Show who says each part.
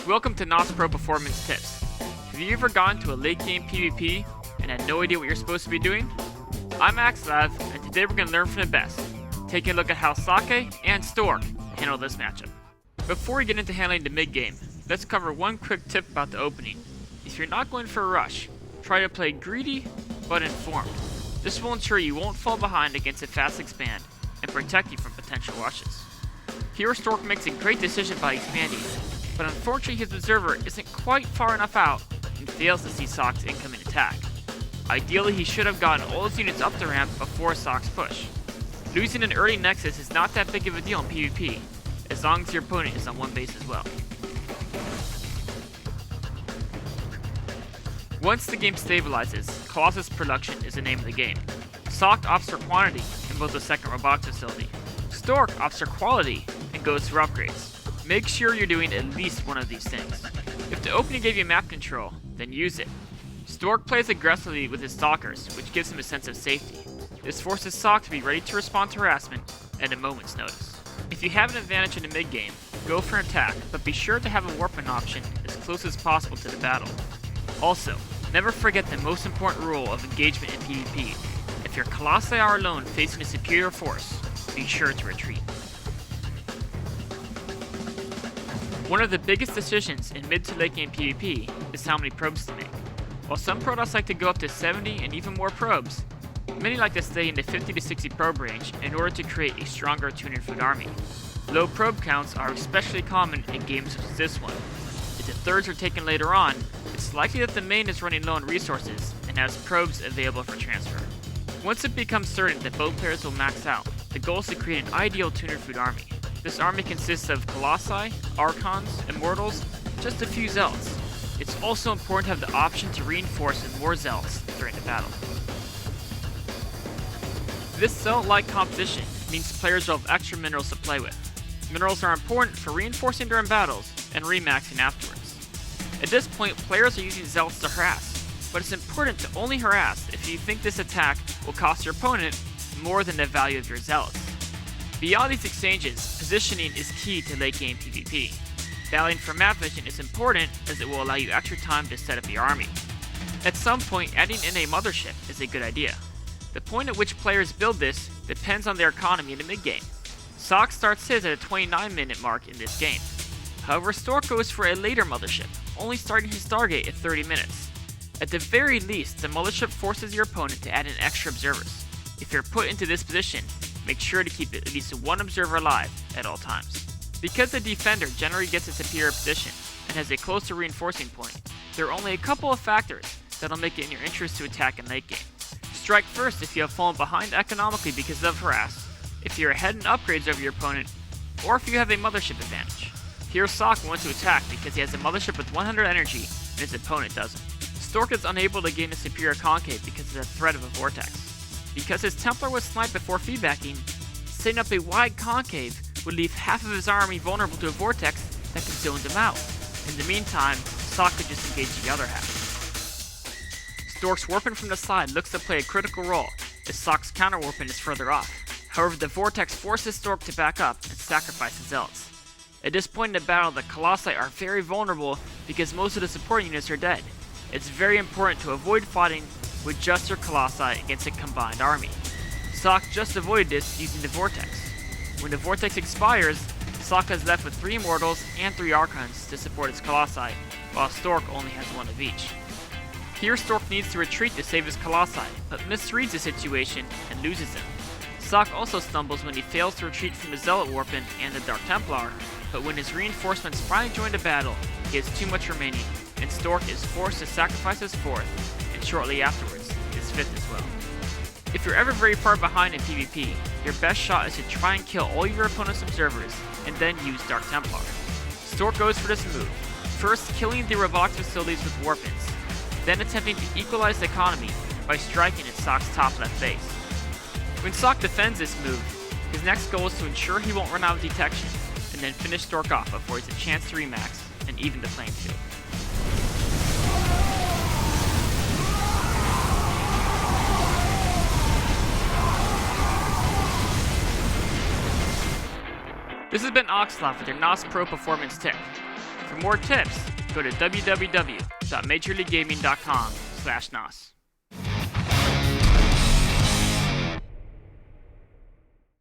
Speaker 1: Welcome to Nos Pro Performance Tips. Have you ever gone to a late game PvP and had no idea what you're supposed to be doing? I'm Axlav, and today we're going to learn from the best, taking a look at how Sake and Stork handle this matchup. Before we get into handling the mid game, let's cover one quick tip about the opening. If you're not going for a rush, try to play greedy but informed. This will ensure you won't fall behind against a fast expand and protect you from potential rushes. Here Stork makes a great decision by expanding, but unfortunately his observer isn't quite far enough out and fails to see Sake's incoming attack. Ideally he should have gotten all his units up the ramp before Sake's push. Losing an early nexus is not that big of a deal in PvP, as long as your opponent is on one base as well. Once the game stabilizes, Colossus production is the name of the game. Sake opts for quantity and builds a second robotics facility. Stork opts for quality and goes through upgrades. Make sure you're doing at least one of these things. If the opening gave you map control, then use it. Stork plays aggressively with his stalkers, which gives him a sense of safety. This forces Sake to be ready to respond to harassment at a moment's notice. If you have an advantage in the mid game, go for an attack, but be sure to have a warping option as close as possible to the battle. Also, never forget the most important rule of engagement in PvP. If your Colossi are alone facing a superior force, be sure to retreat. One of the biggest decisions in mid to late game PvP is how many probes to make. While some protoss like to go up to 70 and even more probes, many like to stay in the 50 to 60 probe range in order to create a stronger tuner food army. Low probe counts are especially common in games such as this one. If the thirds are taken later on, it's likely that the main is running low on resources and has probes available for transfer. Once it becomes certain that both players will max out, the goal is to create an ideal tuner food army. This army consists of Colossi, Archons, Immortals, just a few Zealots. It's also important to have the option to reinforce with more Zealots during the battle. This Zealot-like composition means players will have extra minerals to play with. Minerals are important for reinforcing during battles and remaxing afterwards. At this point, players are using Zealots to harass, but it's important to only harass if you think this attack will cost your opponent more than the value of your Zealots. Beyond these exchanges, positioning is key to late game PvP. Battling for map vision is important as it will allow you extra time to set up your army. At some point, adding in a mothership is a good idea. The point at which players build this depends on their economy in the mid game. Sake starts his at a 29-minute mark in this game. However, Stork goes for a later mothership, only starting his Stargate at 30 minutes. At the very least, the mothership forces your opponent to add in extra observers. If you're put into this position, make sure to keep at least one observer alive at all times. Because the defender generally gets a superior position and has a closer reinforcing point, there are only a couple of factors that'll make it in your interest to attack in late game. Strike first if you have fallen behind economically because of harass, if you're ahead in upgrades over your opponent, or if you have a mothership advantage. Here Sake wants to attack because he has a mothership with 100 energy and his opponent doesn't. Stork is unable to gain a superior concave because of the threat of a vortex. Because his Templar was sniped before feedbacking, setting up a wide concave would leave half of his army vulnerable to a vortex that could zone them out. In the meantime, Sake could just engage the other half. Stork's warping from the side looks to play a critical role, as Sake's counter warping is further off. However, the vortex forces Stork to back up and sacrifice his Zealots. At this point in the battle, the Colossi are very vulnerable because most of the supporting units are dead. It's very important to avoid fighting with just your Colossi against a combined army. Sake just avoided this using the Vortex. When the Vortex expires, Sake is left with 3 Immortals and 3 Archons to support his Colossi, while Stork only has 1 of each. Here Stork needs to retreat to save his Colossi, but misreads the situation and loses them. Sake also stumbles when he fails to retreat from the Zealot Warpin and the Dark Templar, but when his reinforcements finally join the battle, he has too much remaining, and Stork is forced to sacrifice his 4th, and shortly afterwards, his 5th as well. If you're ever very far behind in PvP, your best shot is to try and kill all your opponent's observers, and then use Dark Templar. Stork goes for this move, first killing the robotics facilities with warpins, then attempting to equalize the economy by striking at Sake's top left base. When Sake defends this move, his next goal is to ensure he won't run out of detection, and then finish Stork off before he has a chance to remax and even the playing field. This has been Oxlav with your Nos Pro Performance Tip. For more tips, go to www.majorleaguegaming.com/nos.